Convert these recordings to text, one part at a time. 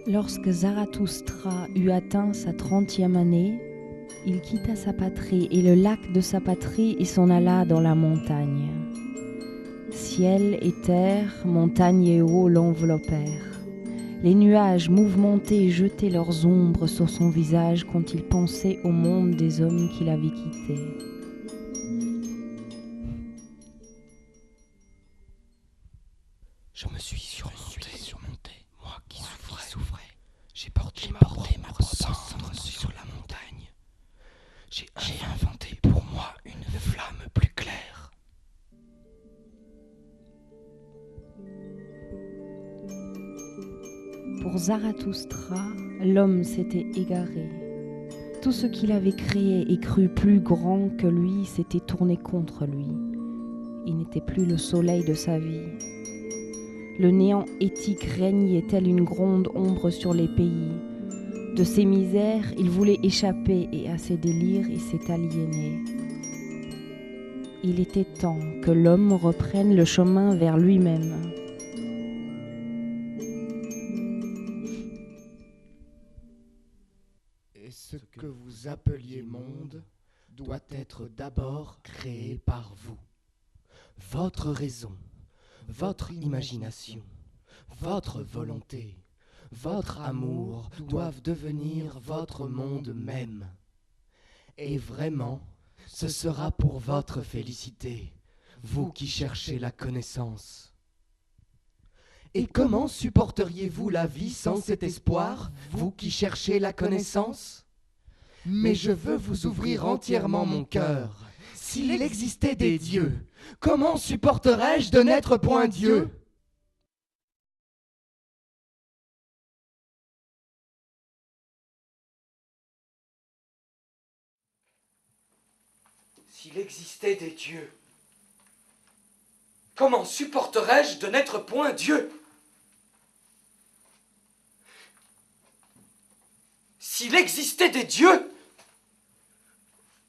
Lorsque Zarathustra eut atteint sa 30e année, il quitta sa patrie et le lac de sa patrie et s'en alla dans la montagne. Ciel et terre, montagne et eau l'enveloppèrent. Les nuages mouvementés jetaient leurs ombres sur son visage quand il pensait au monde des hommes qu'il avait quitté. Je me suis surmonté, moi qui souffrais. J'ai porté ma propre cendre sur la montagne. J'ai inventé pour moi une flamme plus claire. Pour Zarathustra, l'homme s'était égaré. Tout ce qu'il avait créé et cru plus grand que lui s'était tourné contre lui. Il n'était plus le soleil de sa vie. Le néant éthique régnait telle une gronde ombre sur les pays. De ses misères, il voulait échapper et à ses délires, il s'est aliéné. Il était temps que l'homme reprenne le chemin vers lui-même. Et ce que vous appeliez monde doit être d'abord créé par vous. Votre raison, votre imagination, votre volonté, votre amour doivent devenir votre monde même. Et vraiment, ce sera pour votre félicité, vous qui cherchez la connaissance. Et comment supporteriez-vous la vie sans cet espoir, vous qui cherchez la connaissance ? Mais je veux vous ouvrir entièrement mon cœur. S'il existait des dieux, comment supporterais-je de n'être point Dieu ? S'il existait des dieux, comment supporterais-je de n'être point Dieu ? S'il existait des dieux,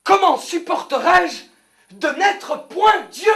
comment supporterais-je de n'être point Dieu ?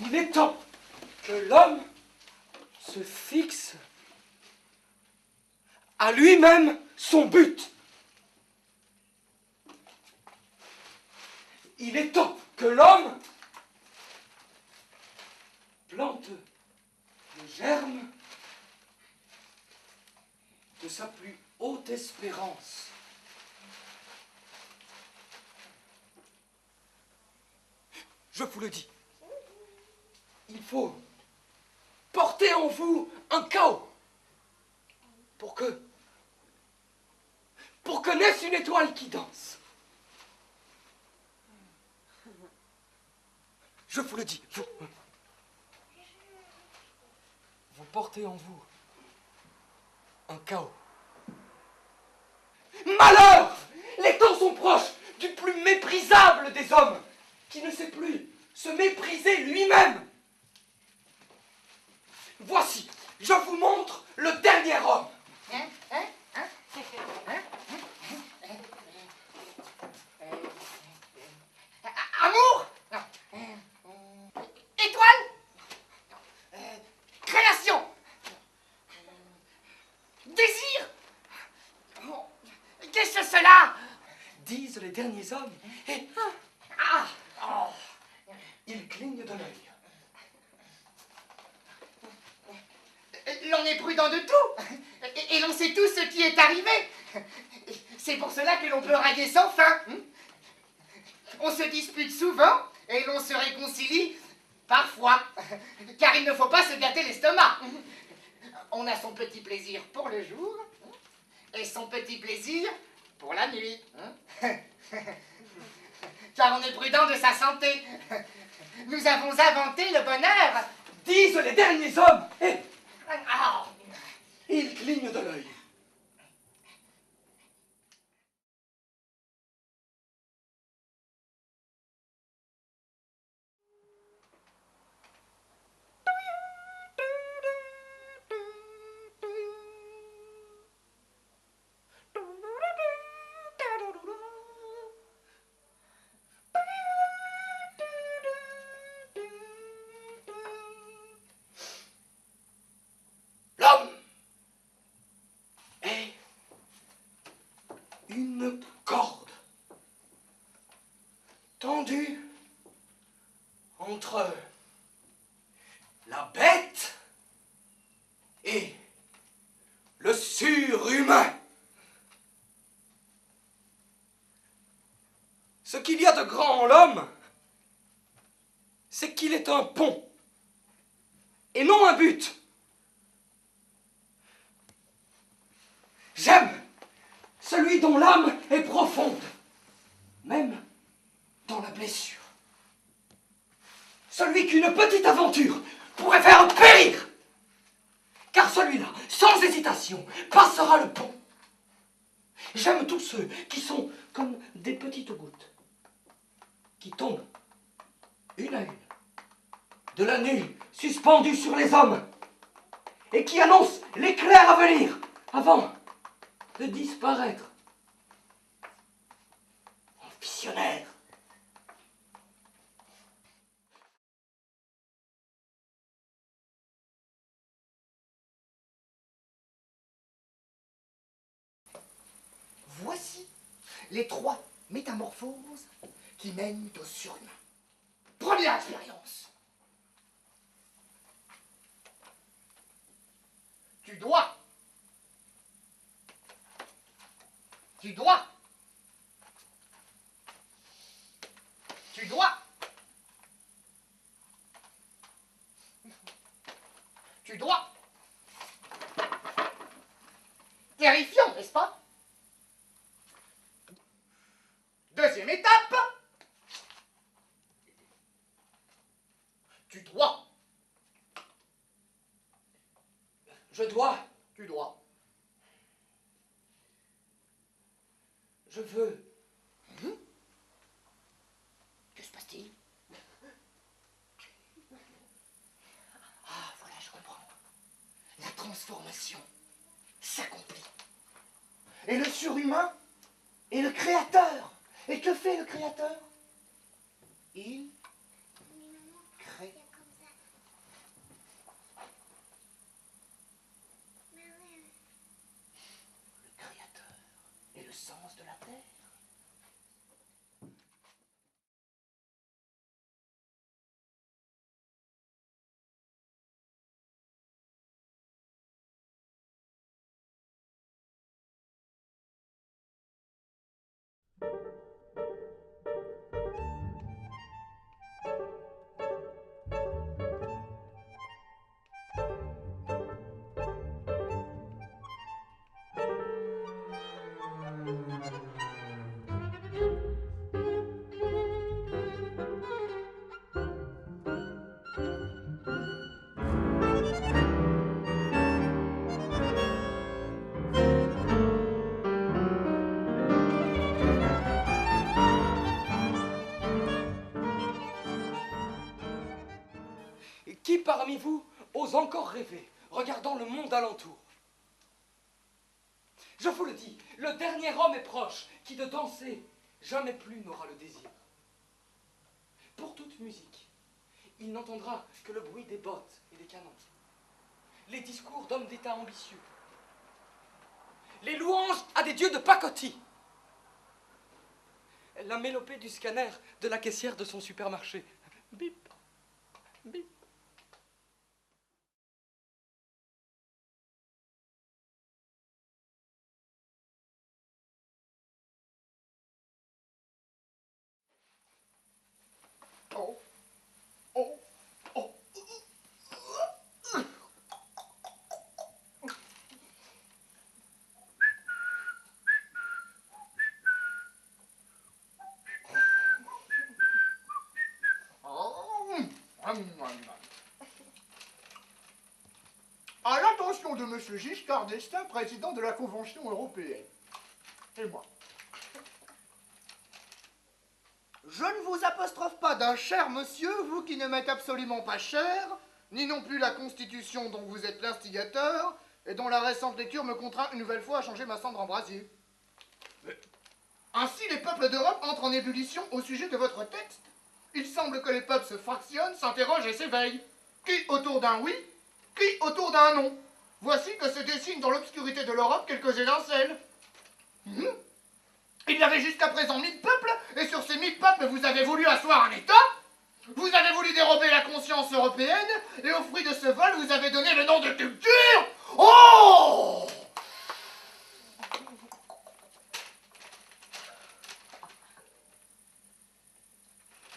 Il est temps que l'homme se fixe à lui-même son but. Il est temps que l'homme plante le germe de sa plus haute espérance. Je vous le dis, il faut porter en vous un chaos pour que naisse une étoile qui danse. Je vous le dis, vous portez en vous un chaos. Malheur! Les temps sont proches du plus méprisable des hommes, qui ne sait plus se mépriser lui-même. Voici, je vous montre le dernier homme. Amour? Étoile? Création? Désir? Qu'est-ce que cela? Disent les derniers hommes, et ils clignent de l'œil. L'on est prudent de tout, et l'on sait tout ce qui est arrivé. C'est pour cela que l'on peut railler sans fin. On se dispute souvent et l'on se réconcilie parfois. Car il ne faut pas se gâter l'estomac. On a son petit plaisir pour le jour et son petit plaisir pour la nuit. Car on est prudent de sa santé. Nous avons inventé le bonheur. Disent les derniers hommes. Ah. Il cligne de l'œil. L'homme est une corde tendue entre la bête et le surhumain. Ce qu'il y a de grand en l'homme, c'est qu'il est un pont et non un but. J'aime celui dont l'âme est profonde, même dans la blessure. Celui qu'une petite aventure pourrait faire périr. Car celui-là, sans hésitation, passera le pont. J'aime tous ceux qui sont comme des petites gouttes, qui tombent une à une, de la nuit suspendue sur les hommes, et qui annoncent l'éclair à venir, avant de disparaître en visionnaire. Voici les 3 métamorphoses qui mènent au surhumain. Première expérience. Tu dois. Tu dois. Tu dois. Tu dois. Terrifiant, n'est-ce pas? Deuxième étape. Tu dois. Je dois, Tu dois. je veux. Que se passe-t-il? Ah, voilà, je comprends. La transformation s'accomplit. Et le surhumain est le créateur. Et que fait le créateur? Il crée. Le créateur est le sens de la terre. Qui parmi vous ose encore rêver, regardant le monde alentour? Je vous le dis, le dernier homme est proche, qui de danser jamais plus n'aura le désir. Pour toute musique, il n'entendra que le bruit des bottes et des canons, les discours d'hommes d'État ambitieux, les louanges à des dieux de pacotille, la mélopée du scanner de la caissière de son supermarché. Bip, bip. À l'attention de M. Giscard d'Estaing, président de la Convention européenne. Et moi. Je ne vous apostrophe pas d'un cher monsieur, vous qui ne m'êtes absolument pas cher, ni non plus la Constitution dont vous êtes l'instigateur, et dont la récente lecture me contraint une nouvelle fois à changer ma cendre en brasier. Ainsi, les peuples d'Europe entrent en ébullition au sujet de votre texte. Il semble que les peuples se fractionnent, s'interrogent et s'éveillent. Qui autour d'un oui, qui autour d'un non. Voici que se dessinent dans l'obscurité de l'Europe quelques étincelles. Il y avait jusqu'à présent 1000 peuples, et sur ces 1000 peuples, vous avez voulu asseoir un État. Vous avez voulu dérober la conscience européenne, et au fruit de ce vol, vous avez donné le nom de culture. Oh!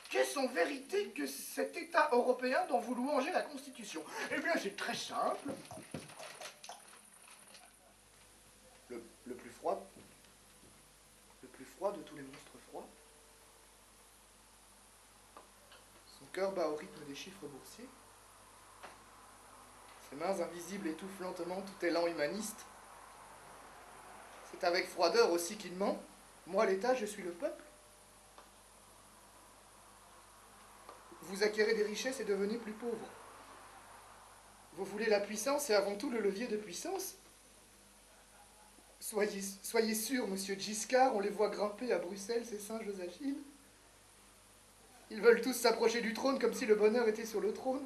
Qu'est-ce en vérité que cet État européen dont vous louangez la Constitution? Eh bien, c'est très simple. Le plus froid. Le plus froid de tous les monstres froids. Son cœur bat au rythme des chiffres boursiers. Ses mains invisibles étouffent lentement tout élan humaniste. C'est avec froideur aussi qu'il ment. Moi, l'État, je suis le peuple. Vous acquérez des richesses et devenez plus pauvres. Vous voulez la puissance et avant tout le levier de puissance. Soyez sûr, monsieur Giscard, on les voit grimper à Bruxelles, ces singes agiles. Ils veulent tous s'approcher du trône comme si le bonheur était sur le trône.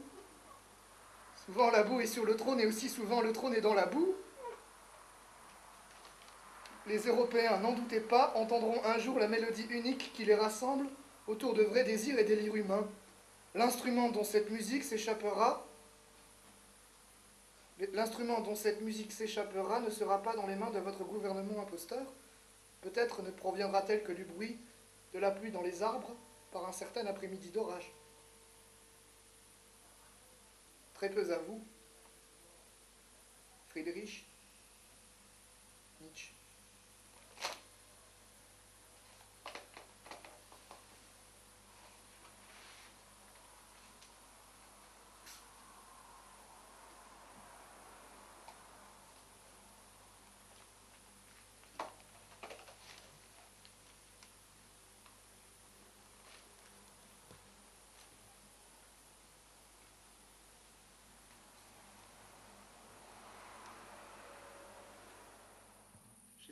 Souvent la boue est sur le trône et aussi souvent le trône est dans la boue. Les Européens, n'en doutez pas, entendront un jour la mélodie unique qui les rassemble autour de vrais désirs et délires humains. L'instrument dont cette musique s'échappera ne sera pas dans les mains de votre gouvernement imposteur. Peut-être ne proviendra-t-elle que du bruit de la pluie dans les arbres par un certain après-midi d'orage. Très peu à vous, Friedrich Nietzsche.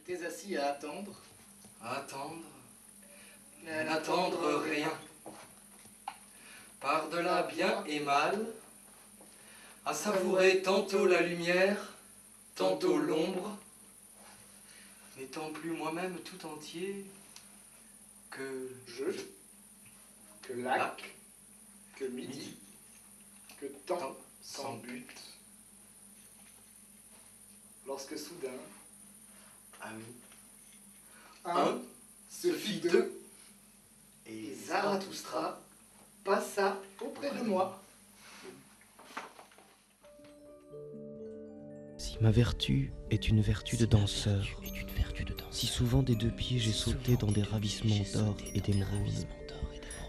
J'étais assis à attendre. À attendre, mais à n'attendre rien. Par-delà bien et mal, à savourer tantôt la lumière, tantôt l'ombre, n'étant plus moi-même tout entier que que lac, que midi, que temps sans but. Lorsque soudain, ami. un se fit deux, Et Zarathustra passa auprès de moi. Si ma vertu est une vertu de danseur, si souvent des deux pieds j'ai sauté dans des ravissements d'or et d'émeraude,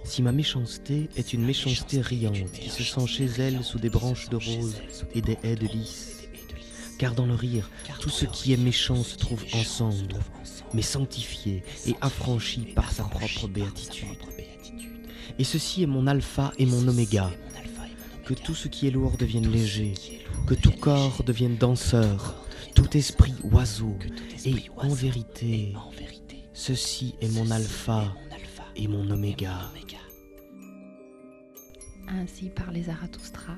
si ma méchanceté est une méchanceté riante qui se sent chez elle sous des branches de rose et des haies de lys, car dans le rire, tout ce qui est méchant se trouve ensemble, mais sanctifié et affranchi par sa propre béatitude. Et ceci est mon alpha et mon oméga, que tout ce qui est lourd devienne léger, que tout corps devienne danseur, tout esprit oiseau, et en vérité, ceci est mon alpha et mon oméga. Ainsi parlait Zarathustra.